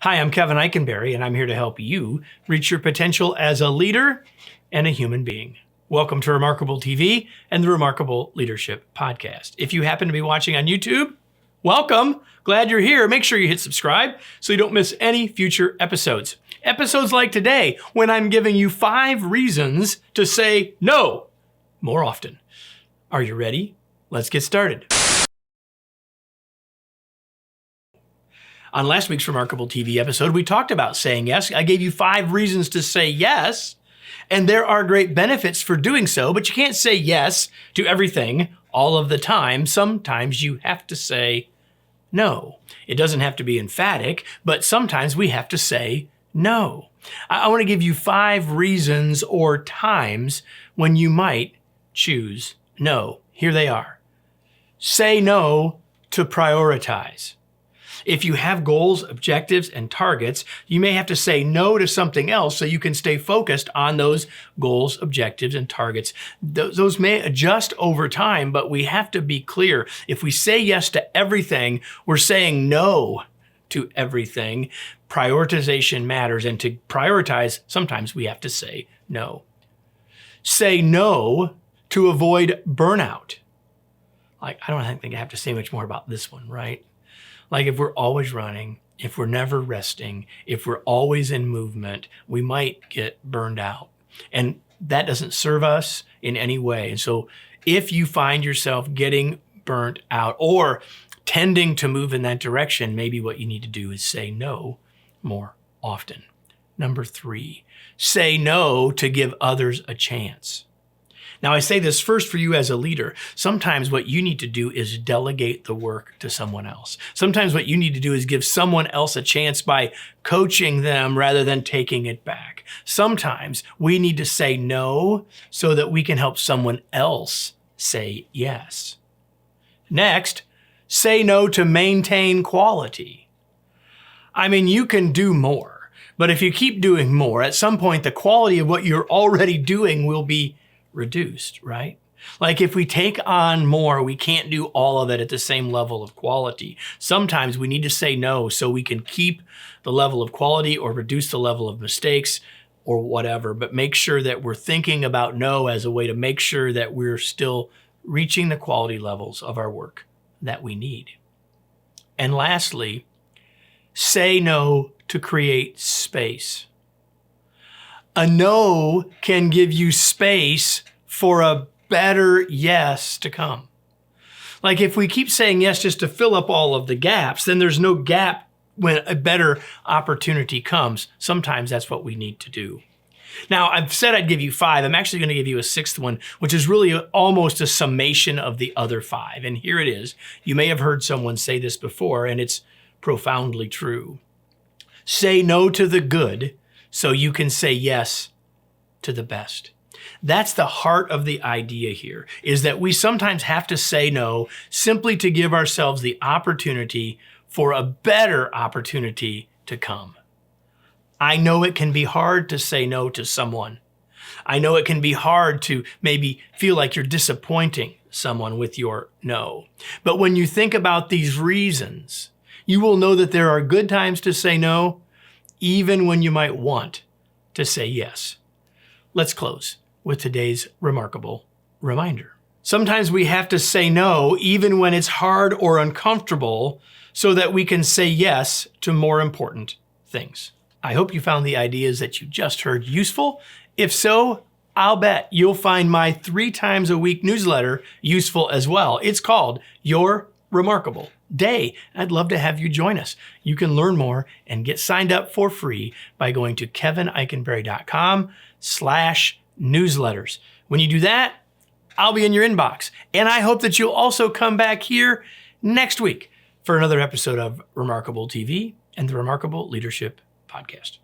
Hi, I'm Kevin Eikenberry, and I'm here to help you reach your potential as a leader and a human being. Welcome to Remarkable TV and the Remarkable Leadership Podcast. If you happen to be watching on YouTube, welcome. Glad you're here. Make sure you hit subscribe so you don't miss any future episodes. Episodes like today, when I'm giving you 5 reasons to say no more often. Are you ready? Let's get started. On last week's Remarkable TV episode, we talked about saying yes. I gave you 5 reasons to say yes, and there are great benefits for doing so, but you can't say yes to everything all of the time. Sometimes you have to say no. It doesn't have to be emphatic, but sometimes we have to say no. I want to give you 5 reasons or times when you might choose no. Here they are. Say no to prioritize. If you have goals, objectives, and targets, you may have to say no to something else so you can stay focused on those goals, objectives, and targets. Those may adjust over time, but we have to be clear. If we say yes to everything, we're saying no to everything. Prioritization matters, and to prioritize, sometimes we have to say no. Say no to avoid burnout. I don't think I have to say much more about this one, right? Like if we're always running, if we're never resting, if we're always in movement, we might get burned out. And that doesn't serve us in any way. And so if you find yourself getting burnt out or tending to move in that direction, maybe what you need to do is say no more often. Number 3, say no to give others a chance. Now, I say this first for you as a leader. Sometimes what you need to do is delegate the work to someone else. Sometimes what you need to do is give someone else a chance by coaching them rather than taking it back. Sometimes we need to say no so that we can help someone else say yes. Next, say no to maintain quality. I mean, you can do more, but if you keep doing more, at some point the quality of what you're already doing will be reduced, right? Like if we take on more, we can't do all of it at the same level of quality. Sometimes we need to say no so we can keep the level of quality or reduce the level of mistakes or whatever, but make sure that we're thinking about no as a way to make sure that we're still reaching the quality levels of our work that we need. And lastly, say no to create space. A no can give you space for a better yes to come. Like if we keep saying yes just to fill up all of the gaps, then there's no gap when a better opportunity comes. Sometimes that's what we need to do. Now, I've said I'd give you 5. I'm actually going to give you a 6th one, which is really almost a summation of the other 5. And here it is. You may have heard someone say this before, and it's profoundly true. Say no to the good so you can say yes to the best. That's the heart of the idea here, is that we sometimes have to say no simply to give ourselves the opportunity for a better opportunity to come. I know it can be hard to say no to someone. I know it can be hard to maybe feel like you're disappointing someone with your no. But when you think about these reasons, you will know that there are good times to say no, even when you might want to say yes. Let's close with today's remarkable reminder. Sometimes we have to say no, even when it's hard or uncomfortable, so that we can say yes to more important things. I hope you found the ideas that you just heard useful. If so, I'll bet you'll find my 3 times a week newsletter useful as well. It's called Your Remarkable Day. I'd love to have you join us. You can learn more and get signed up for free by going to kevineikenberry.com/newsletters. When you do that, I'll be in your inbox. And I hope that you'll also come back here next week for another episode of Remarkable TV and the Remarkable Leadership Podcast.